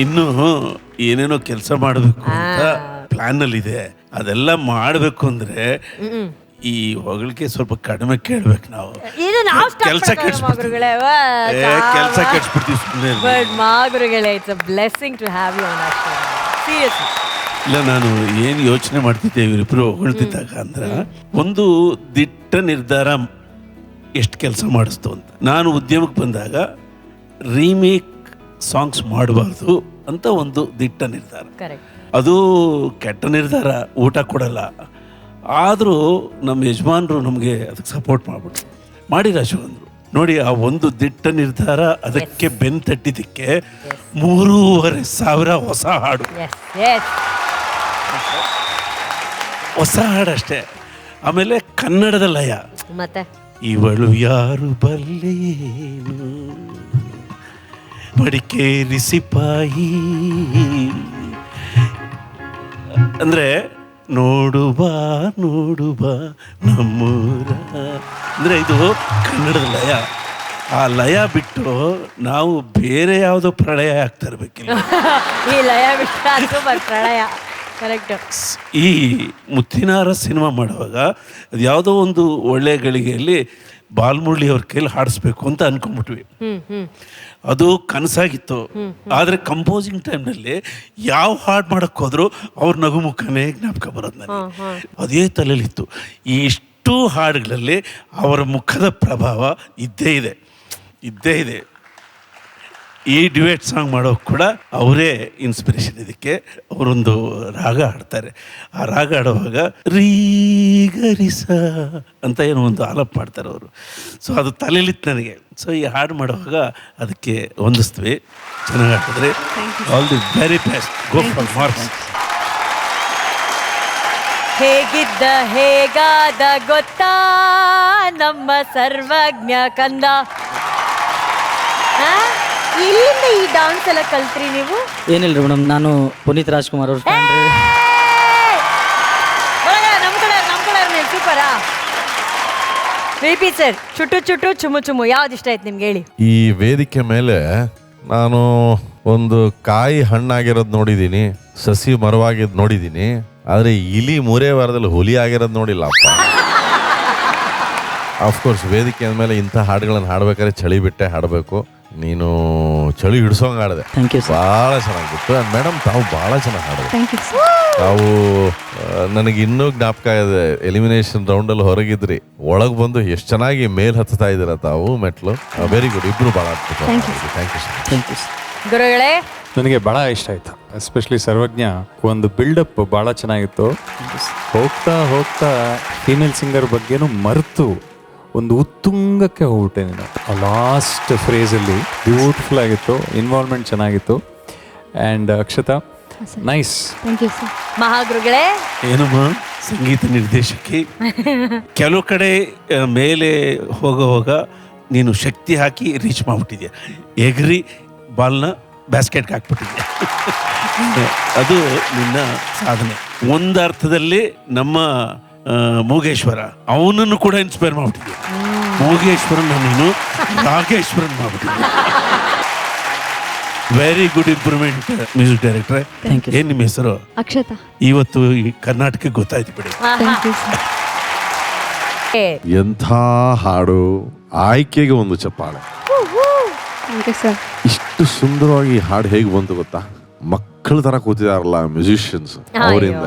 ಇನ್ನು ಏನೇನೋ ಕೆಲಸ ಮಾಡಬೇಕು ಅಂತ ಪ್ಲಾನ್ ಅಲ್ಲಿ ಇದೆ. ಅದೆಲ್ಲ ಮಾಡಬೇಕು ಅಂದ್ರೆ ಈ ಹೊಗಳಿಕೆ ಸ್ವಲ್ಪ ಕಡಿಮೆ ಕೇಳ್ಬೇಕು ನಾವು. ಕೆಲಸ ಕೆಡಿಸ್ಬಿಡ್ತೀವಿ. It's a blessing to have you on our show. Seriously. ಇಲ್ಲ, ನಾನು ಏನು ಯೋಚನೆ ಮಾಡ್ತಿದ್ದೆ ಇವರಿಬ್ರು ಹೊಗಳ್ತಿದ್ದಾಗ ಅಂದ್ರೆ, ಒಂದು ದಿಟ್ಟ ನಿರ್ಧಾರ ಎಷ್ಟು ಕೆಲಸ ಮಾಡಿಸ್ತು ಅಂತ. ನಾನು ಉದ್ಯಮಕ್ಕೆ ಬಂದಾಗ ರೀಮೇಕ್ ಸಾಂಗ್ಸ್ ಮಾಡಬಾರ್ದು ಅಂತ ಒಂದು ದಿಟ್ಟ ನಿರ್ಧಾರ. ಅದು ಕೆಟ್ಟ ನಿರ್ಧಾರ, ಊಟ ಕೊಡಲ್ಲ. ಆದರೂ ನಮ್ಮ ಯಜಮಾನರು ನಮಗೆ ಅದಕ್ಕೆ ಸಪೋರ್ಟ್ ಮಾಡಿಬಿಟ್ರು, ಮಾಡಿ ರಾಶವಂದರು. ನೋಡಿ, ಆ ಒಂದು ದಿಟ್ಟ ನಿರ್ಧಾರ ಅದಕ್ಕೆ ಬೆನ್ನು ತಟ್ಟಿದ್ದಕ್ಕೆ 3,500 ಹೊಸ ಹಾಡು, ಹೊಸ ಹಾಡಷ್ಟೇ. ಆಮೇಲೆ ಕನ್ನಡದ ಲಯ, ಮತ್ತೆ ಇವಳು ಯಾರು ಬಲ್ಲೇನು, ಮಡಿಕೇರಿ ಸಿಪಾಯಿ ಅಂದರೆ ನೋಡುವ ನೋಡುವ ನಮ್ಮೂರ ಅಂದರೆ ಇದು ಕನ್ನಡದ ಲಯ. ಆ ಲಯ ಬಿಟ್ಟು ನಾವು ಬೇರೆ ಯಾವುದೋ ಪ್ರಳಯ ಆಗ್ತಾ ಇರಬೇಕಿಲ್ಲ. ಈ ಲಯ ಬಿಟ್ಟು ಪ್ರಳಯ. ಕರೆಕ್ಟ್. ಈ ಮುತ್ತಿನಾರ ಸಿನಿಮಾ ಮಾಡುವಾಗ ಅದು ಯಾವುದೋ ಒಂದು ಒಳ್ಳೆಯ ಗಳಿಗೆಯಲ್ಲಿ ಬಾಲ್ಮುರಳಿ ಅವ್ರ ಕೈಲಿ ಹಾಡಿಸ್ಬೇಕು ಅಂತ ಅನ್ಕೊಂಡ್ಬಿಟ್ವಿ. ಅದು ಕನಸಾಗಿತ್ತು. ಆದರೆ ಕಂಪೋಸಿಂಗ್ ಟೈಮ್ನಲ್ಲಿ ಯಾವ ಹಾಡು ಮಾಡಕ್ಕೆ ಹೋದ್ರು ಅವ್ರ ನಗುಮುಖನೇ ಜ್ಞಾಪಕ ಬರೋದು ನನಗೆ. ಅದೇ ತಲೆಯಲ್ಲಿತ್ತು. ಈ ಇಷ್ಟು ಹಾಡುಗಳಲ್ಲಿ ಅವರ ಮುಖದ ಪ್ರಭಾವ ಇದ್ದೇ ಇದೆ. ಈ ಡ್ಯುಯೆಟ್ ಸಾಂಗ್ ಮಾಡೋಕೆ ಕೂಡ ಅವರೇ ಇನ್ಸ್ಪಿರೇಷನ್. ಇದಕ್ಕೆ ಅವರೊಂದು ರಾಗ ಹಾಡ್ತಾರೆ. ಆ ರಾಗ ಹಾಡುವಾಗ ರೀಗರಿಸ ಅಂತ ಏನೋ ಒಂದು ಆಲಾಪ ಮಾಡ್ತಾರೆ ಅವರು. ಸೊ ಅದು ತಲೆಯಲ್ಲಿತ್ತು ನನಗೆ. ಸೊ ಈ ಹಾಡು ಮಾಡುವಾಗ ಅದಕ್ಕೆ ಹೊಂದಿಸ್ತೀವಿ. ಚೆನ್ನಾಗಿ ಹಾಕಿದ್ರೆ all the very best. Go for marks. ಹೇಗಿದ್ದ ಹೇಗಾದ ಗೊತ್ತಾ ನಮ್ಮ ಸರ್ವಜ್ಞ ಕಂದ. ಎಲ್ಲಿಂದ ಈ ಡಾನ್ಸ್ ಎಲ್ಲ ಕಲ್ತ್ರಿ ನೀವು? ಏನಿಲ್ಲ ರೀ ಮೇಡಮ್, ನಾನು ಪುನೀತ್ ರಾಜ್ಕುಮಾರ್ ಅವ್ರ ಫ್ಯಾನ್ ರೀ. ನಮ್ಮ ಕಡೆ ಸೂಪರಾ. Repeat sir. ಚುಟು ಚುಟು ಚುಮು ಚುಮು ಯಾವ್ದು ಇಷ್ಟ ಆಯ್ತು ನಿಮ್ಗೆ ಹೇಳಿ? ಈ ವೇದಿಕೆ ಮೇಲೆ ನಾನು ಒಂದು ಕಾಯಿ ಹಣ್ಣಾಗಿರೋದು ನೋಡಿದ್ದೀನಿ, ಸಸಿ ಮರವಾಗಿದ್ದು ನೋಡಿದ್ದೀನಿ, ಆದರೆ ಇಲಿ 3 ವಾರದಲ್ಲಿ ಹುಲಿ ಆಗಿರೋದು ನೋಡಿಲ್ಲ ಅಪ್ಪ. ಆಫ್ಕೋರ್ಸ್ ವೇದಿಕೆ ಅಂದಮೇಲೆ ಇಂಥ ಹಾಡುಗಳನ್ನು ಹಾಡ್ಬೇಕಾದ್ರೆ ಚಳಿ ಬಿಟ್ಟೆ ಹಾಡಬೇಕು. ನೀನು ಚಳಿ ಹಿಡ್ಸೋಂಗೆ ಹಾಡಿದೆ, ಭಾಳ ಚೆನ್ನಾಗಿತ್ತು. ಮೇಡಮ್, ತಾವು ಭಾಳ ಚೆನ್ನಾಗಿ ಹಾಡಿದೆ. ತಾವು ನನಗೆ ಇನ್ನೂ ಜ್ಞಾಪಕ ಇದೆ, ಎಲಿಮಿನೇಷನ್ ರೌಂಡಲ್ಲಿ ಹೊರಗಿದ್ರಿ, ಒಳಗೆ ಬಂದು ಎಷ್ಟು ಚೆನ್ನಾಗಿ ಮೇಲ್ ಹತ್ತಾ ಇದ್ದೀರ ತಾವು ಮೆಟ್ಲು. ವೆರಿ ಗುಡ್, ಇಬ್ರು ಭಾಳ ಅದ್ಭುತ. Thank you. ಗುರುಗಳೇ, ನನಗೆ ಭಾಳ ಇಷ್ಟ ಆಯ್ತು. ಎಸ್ಪೆಷಲಿ ಸರ್ವಜ್ಞ ಒಂದು ಬಿಲ್ಡಪ್ ಭಾಳ ಚೆನ್ನಾಗಿತ್ತು. ಹೋಗ್ತಾ ಹೋಗ್ತಾ ಫೀಮೇಲ್ ಸಿಂಗರ್ ಬಗ್ಗೆನೂ ಮರೆತು ಒಂದು ಉತ್ತುಂಗಕ್ಕೆ ಹೋಗ್ಬಿಟ್ಟೆ ನೀನು. ಲಾಸ್ಟ್ ಫ್ರೇಸಲ್ಲಿ ಬ್ಯೂಟಿಫುಲ್ ಆಗಿತ್ತು, ಇನ್ವಾಲ್ವ್ಮೆಂಟ್ ಚೆನ್ನಾಗಿತ್ತು. And Akshata, nice. ಮಹಾಗುರುಗಳೇ, ಏನಮ್ಮ ಸಂಗೀತ ನಿರ್ದೇಶಕಿ. ಕೆಲವು ಕಡೆ ಮೇಲೆ ಹೋಗುವಾಗ ನೀನು ಶಕ್ತಿ ಹಾಕಿ ರೀಚ್ ಮಾಡಿಬಿಟ್ಟಿದ್ಯಾ. ಎಗ್ರಿ ಬಾಲ್ನ ಬ್ಯಾಸ್ಕೆಟ್ಗೆ ಹಾಕ್ಬಿಟ್ಟಿದ್ಯಾ. ಅದು ನಿನ್ನ ಸಾಧನೆ. ಒಂದು ಅರ್ಥದಲ್ಲಿ ನಮ್ಮ ಮೂಗೇಶ್ವರ ಅವನನ್ನು ಕೂಡ ಇನ್ಸ್ಪೈರ್ ಮಾಡ್ಬಿಟ್ಟಿದ್ದೆ. ಮೂಗೇಶ್ವರನ್ ನೀನು ನಾಗೇಶ್ವರನ್ ಮಾಡ್ಬಿಟ್ಟಿದ್ದೆ. Very good improvement music director. ಏನ್ ನಿಮ್ಮ ಹೆಸರು? ಅಕ್ಷತಾ. ಇವತ್ತು ಈ ಕರ್ನಾಟಕಕ್ಕೆ ಗೊತ್ತಾಯ್ತು ಬಿಡಿ. ಎಂಥ ಹಾಡು, ಆಯ್ಕೆಗೆ ಒಂದು ಚಪ್ಪಾಳೆ. ಇಷ್ಟು ಸುಂದರವಾಗಿ ಹಾಡು ಹೇಗೆ ಬಂತು ಗೊತ್ತಾ? ಮಕ್ಕಳ ತರ ಕೂತಿದಾರಲ್ಲ ಮ್ಯೂಸಿಷಿಯನ್ಸ್, ಅವರಿಂದ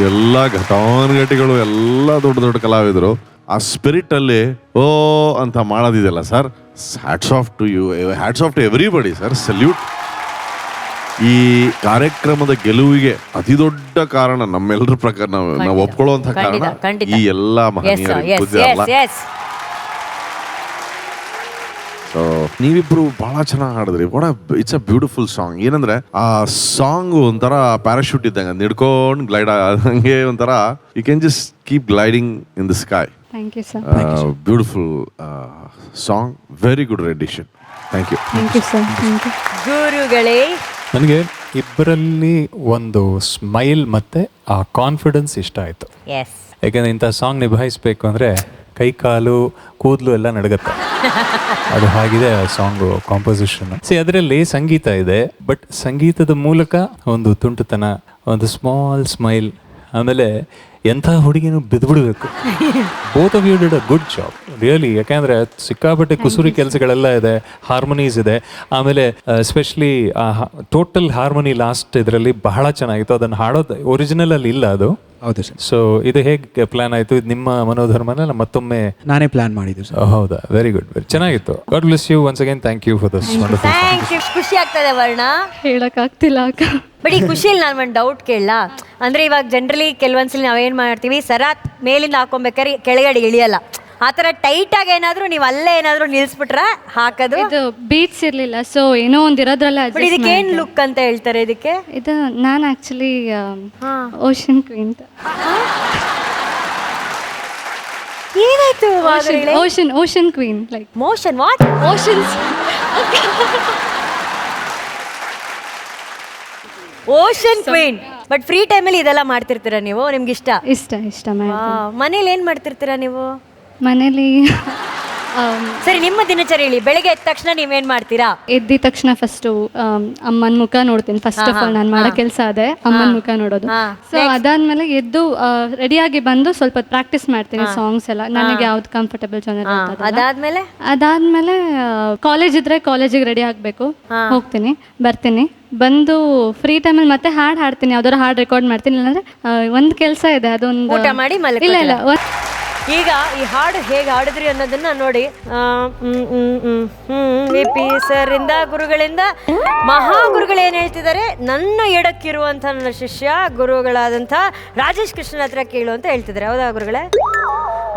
ಎಲ್ಲ ಘಟಾನುಘಟಿಗಳು, ಎಲ್ಲ ದೊಡ್ಡ ದೊಡ್ಡ ಕಲಾವಿದರು ಆ ಸ್ಪಿರಿಟ್ ಅಲ್ಲಿ ಓ ಅಂತ ಮಾಡೋದಿದೆಯಲ್ಲ sir, hats off to you, hats off to everybody sir, salute. ಈ ಕಾರ್ಯಕ್ರಮದ ಗೆಲುವಿಗೆ ಅತಿ ದೊಡ್ಡ ಕಾರಣ ನಮ್ಮೆಲ್ಲರ ಪ್ರಕಾರ ನಾವು ಒಪ್ಕೊಳ್ಳುವಂತ ಕಾರಣ ಈ ಎಲ್ಲ ಮಹನೀಯರು. ಸೊ ನೀವಿಬ್ರು ಬಹಳ ಚೆನ್ನಾಗಿ ಹಾಡಿದ್ರಿ. It's a beautiful song. ಏನಂದ್ರೆ ಆ ಸಾಂಗ್ ಒಂಥರ ಪ್ಯಾರಾಶೂಟ್ ಇದ್ದಂಗೆ ನಿಡ್ಕೊಂಡು ಗ್ಲೈಡ್ ಹಂಗೆ ಒಂಥರ you can just keep gliding in the sky. Beautiful song, very good rendition. Thank you sir. ಗುರುಗಳೇ, ನನಗೆ ಇಬ್ಬರಲ್ಲಿ ಒಂದು ಸ್ಮೈಲ್ ಮತ್ತೆ ಆ ಕಾನ್ಫಿಡೆನ್ಸ್ ಇಷ್ಟ ಆಯ್ತು. ಯಾಕೆಂದ್ರೆ ಇಂಥ ಸಾಂಗ್ ನಿಭಾಯಿಸ್ಬೇಕು ಅಂದ್ರೆ ಕೈ ಕಾಲು ಕೂದಲು ಎಲ್ಲ ನಡಗತ್ತೆ. ಅದು ಹಾಗಿದೆ ಆ ಸಾಂಗು ಕಾಂಪೋಸಿಷನ್. ಅದರಲ್ಲಿ ಸಂಗೀತ ಇದೆ, ಬಟ್ ಸಂಗೀತದ ಮೂಲಕ ಒಂದು ತುಂಟುತನ, ಒಂದು ಸ್ಮಾಲ್ ಸ್ಮೈಲ್, ಆಮೇಲೆ ಎಂಥ ಹುಡುಗಿನೂ ಬಿದ್ದುಬಿಡ್ಬೇಕು. Both of you did a good job really. ಯಾಕೆಂದರೆ ಸಿಕ್ಕಾಪಟ್ಟೆ ಕುಸುರಿ ಕೆಲಸಗಳೆಲ್ಲ ಇದೆ, ಹಾರ್ಮೋನೀಸ್ ಇದೆ, ಆಮೇಲೆ ಎಸ್ಪೆಷಲಿ ಟೋಟಲ್ ಹಾರ್ಮೋನಿ ಲಾಸ್ಟ್ ಇದರಲ್ಲಿ ಬಹಳ ಚೆನ್ನಾಗಿತ್ತು. ಅದನ್ನು ಹಾಡೋದು ಒರಿಜಿನಲ್ ಅಲ್ಲಿ ಇಲ್ಲ ಅದು. ಹೌದು ಸರ್. ಸೊ ಇದು ಹೇಗೆ ಪ್ಲಾನ್ ಆಯಿತು? ಇದು ನಿಮ್ಮ ಮನೋಧರ್ಮನ ಮತ್ತೊಮ್ಮೆ ನಾನೇ ಪ್ಲಾನ್ ಮಾಡಿದ್ದು ಸರ್. ಹೌದಾ, ವೆರಿ ಗುಡ್, ವೆರಿ ಚೆನ್ನಾಗಿತ್ತು. God bless you once again. Thank you for this wonderful. Thank you. ಖುಷಿ ಆಗ್ತದೆ ವರ್ಣ. ಹೇಳಕ್ಕಾಗ್ತಿಲ್ಲ ಅಕ್ಕ. ಬಟ್ ಈ ಖುಷಿಯಲ್ಲಿ ನಾನು ಒಂದು ಡೌಟ್ ಕೇಳಲ್ಲ. ಅಂದರೆ ಇವಾಗ ಜನರಲಿ ಕೆಲವೊಂದ್ಸಲಿ ನಾವೇನು ಮಾಡ್ತೀವಿ, ಸರ ಮೇಲಿಂದ ಹಾಕೊಬೇಕಾದ್ರೆ ಕೆಳಗಡೆ ಇಳಿಯಲ್ಲ. ಆ ಥರ ಟೈಟಾಗಿ ಏನಾದರೂ ನೀವು ಅಲ್ಲೇ ಏನಾದರೂ ನಿಲ್ಲಿಸ್ಬಿಟ್ರೆ ಹಾಕೋದು. ಇದು ಬೀಟ್ಸ್ ಇರಲಿಲ್ಲ, ಸೊ ಏನೋ ಒಂದು ಇರೋದ್ರಲ್ಲ. ಬಟ್ ಇದಕ್ಕೆ ಏನು ಲುಕ್ ಅಂತ ಹೇಳ್ತಾರೆ ಇದಕ್ಕೆ? ಇದು ನಾನು ಆ್ಯಕ್ಚುಲಿ ಓಷನ್ ಕ್ವೀನ್. ಏನಾಯ್ತು? Ocean queen, like motion. What? Oceans. Ocean queen. But free ಟೈಮಲ್ಲಿ ಇದೆಲ್ಲ ಮಾಡ್ತಿರ್ತೀರಾ ನೀವು? ನಿಮ್ಗೆ ಇಷ್ಟ? ಇಷ್ಟ ಮಾಡ್ತೀನಿ. ಮನೇಲಿ ಏನು ಮಾಡ್ತಿರ್ತೀರಾ ನೀವು? ಮನೇಲಿ ಸರಿ, ನಿಮ್ಮ ದಿನಚರಿ ಹೇಳಿ. ಬೆಳಗ್ಗೆ ಎದ್ದ ತಕ್ಷಣ ನೀವೇನ್ ಮಾಡ್ತೀರಾ? ಎದ್ದ ತಕ್ಷಣ ಫಸ್ಟು ಅಮ್ಮನ ಮುಖ ನೋಡ್ತೀನಿ. ಫಸ್ಟ್ ಆಫ್ ಆಲ್ ನಾನು ಮಾಡೋ ಕೆಲಸ ಅದೇ, ಅಮ್ಮನ ಮುಖ ನೋಡೋದು. ಸೊ ಅದಾದ್ಮೇಲೆ ಎದ್ದು ರೆಡಿಯಾಗಿ ಬಂದು ಸ್ವಲ್ಪ ಪ್ರಾಕ್ಟೀಸ್ ಮಾಡ್ತೀನಿ ಸಾಂಗ್ಸ್ ಎಲ್ಲ, ನನಗೆ ಯಾವ್ದು ಕಂಫರ್ಟಬಲ್ ಅದಾದ್ಮೇಲೆ ಕಾಲೇಜ್ ಇದ್ರೆ ಕಾಲೇಜಿಗೆ ರೆಡಿ ಆಗಬೇಕು, ಹೋಗ್ತೀನಿ, ಬರ್ತೀನಿ. ಬಂದು ಫ್ರೀ ಟೈಮಲ್ಲಿ ಮತ್ತೆ ಹಾಡು ಹಾಡ್ತೀನಿ, ಯಾವ್ದಾದ್ರು ಹಾಡು ರೆಕಾರ್ಡ್ ಮಾಡ್ತೀನಿ. ಇಲ್ಲಾಂದ್ರೆ ಒಂದು ಕೆಲಸ ಇದೆ, ಅದೊಂದು ಊಟ ಮಾಡಿ ಇಲ್ಲ. ಈಗ ಈ ಹಾಡು ಹೇಗೆ ಹಾಡಿದ್ರಿ ಅನ್ನೋದನ್ನ ನೋಡಿ. ವಿ ಪಿ ಸರ್ ಇಂದ, ಗುರುಗಳಿಂದ, ಮಹಾಗುರುಗಳು ಏನು ಹೇಳ್ತಿದ್ದಾರೆ, ನನ್ನ ಎಡಕ್ಕಿರುವಂಥ ನನ್ನ ಶಿಷ್ಯ ಗುರುಗಳಾದಂಥ ರಾಜೇಶ್ ಕೃಷ್ಣ ಹತ್ರ ಕೇಳು ಅಂತ ಹೇಳ್ತಿದ್ದಾರೆ. ಹೌದಾ ಗುರುಗಳೇ?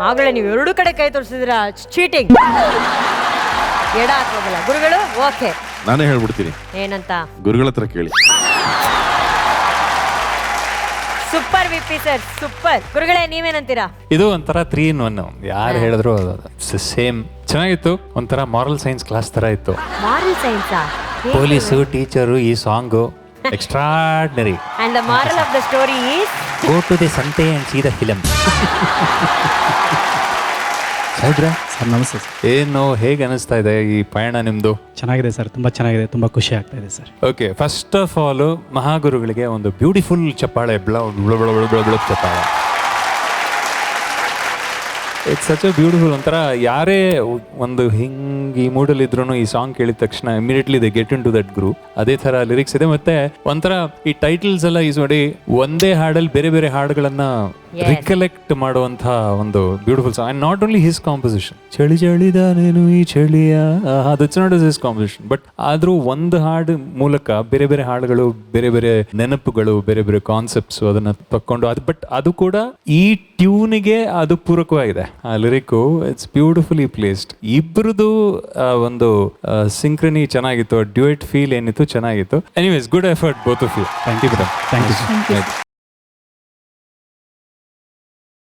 ಆಗಲೇ ನೀವು ಎರಡು ಕಡೆ ಕೈ ತೋರಿಸಿದ್ರ, ಚೀಟಿಂಗ್. ಎಡ ಹಾಕೋದಿಲ್ಲ ಗುರುಗಳು. ಓಕೆ, ನಾನೇ ಹೇಳ್ಬಿಡ್ತೀನಿ ಏನಂತ. ಗುರುಗಳ ಹತ್ರ ಕೇಳಿ. Super V P sir, super. ಗುರುಗಳೇ ನೀವೇನಂತೀರಾ? ಇದು ಒಂಥರ 3 in 1. ಯಾರು ಹೇಳಿದ್ರು ಸೇಮ್ ಚೆನ್ನಾಗಿತ್ತು. ಒಂಥರ ಮಾರಲ್ ಸೈನ್ಸ್ ಕ್ಲಾಸ್ ತರ ಇತ್ತು. ಮಾರಲ್ ಸೈನ್ಸಾ? ಪೊಲೀಸು, ಟೀಚರು, ಈ song extraordinary. And the moral of the story is go to the Sante and see the film. ಸಾಹೇಬ್ರೆ ಸರ್ ನಮಸ್ತೆ ಸರ್. ಏನು, ಹೇಗೆ ಅನಿಸ್ತಾ ಇದೆ ಈ ಪಯಣ ನಿಮ್ಮದು? ಚೆನ್ನಾಗಿದೆ ಸರ್, ತುಂಬ ಚೆನ್ನಾಗಿದೆ, ತುಂಬ ಖುಷಿ ಆಗ್ತಾ ಇದೆ sir. Okay, first of all ಮಹಾಗುರುಗಳಿಗೆ ಒಂದು ಬ್ಯೂಟಿಫುಲ್ ಚಪ್ಪಾಳೆ, ಚಪ್ಪಾಳೆ. It's such a beautiful. ಒಂಥರ ಯಾರೇ ಒಂದು ಹಿಂಗೆ ಈ ಮೂಡಲ್ಲಿ ಇದ್ರೂ ಈ ಸಾಂಗ್ ಕೇಳಿದ ತಕ್ಷಣ immediately they get into that group. ಅದೇ ಥರ ಲಿರಿಕ್ಸ್ ಇದೆ. ಮತ್ತೆ ಒಂಥರ ಈ ಟೈಟಲ್ಸ್ ಎಲ್ಲ ಈಸ್ ನೋಡಿ, ಒಂದೇ ಹಾಡಲ್ಲಿ ಬೇರೆ ಬೇರೆ ಹಾಡುಗಳನ್ನ ರಿಕಲೆಕ್ಟ್ ಮಾಡುವಂಥ ಒಂದು beautiful song. And not only his composition. ಚಳಿ ಚಳಿದಾನೇನು ಈ ಚಳಿಯ, that's not his composition, but ಆದರೂ ಒಂದು ಹಾಡು ಮೂಲಕ ಬೇರೆ ಬೇರೆ ಹಾಡುಗಳು, ಬೇರೆ ಬೇರೆ ನೆನಪುಗಳು, ಬೇರೆ ಬೇರೆ ಕಾನ್ಸೆಪ್ಟ್ಸ್ ಅದನ್ನ ತಕ್ಕೊಂಡು ಬಟ್ ಅದು ಕೂಡ ಈ ಟ್ಯೂನಿಗೆ ಅದು ಪೂರಕವಾಗಿದೆ. ಆ ಲಿರಿಕ್ಕು ಇಟ್ಸ್ ಬ್ಯೂಟಿಫುಲಿ ಪ್ಲೇಸ್ಡ್. ಇಬ್ಬರದು ಒಂದು ಸಿಂಕ್ರನಿ ಚೆನ್ನಾಗಿತ್ತು, ಡ್ಯೂಯೆಟ್ ಫೀಲ್ ಏನಿತ್ತು ಚೆನ್ನಾಗಿತ್ತು. Anyways, good effort both of you. Thank you madam. Thank you.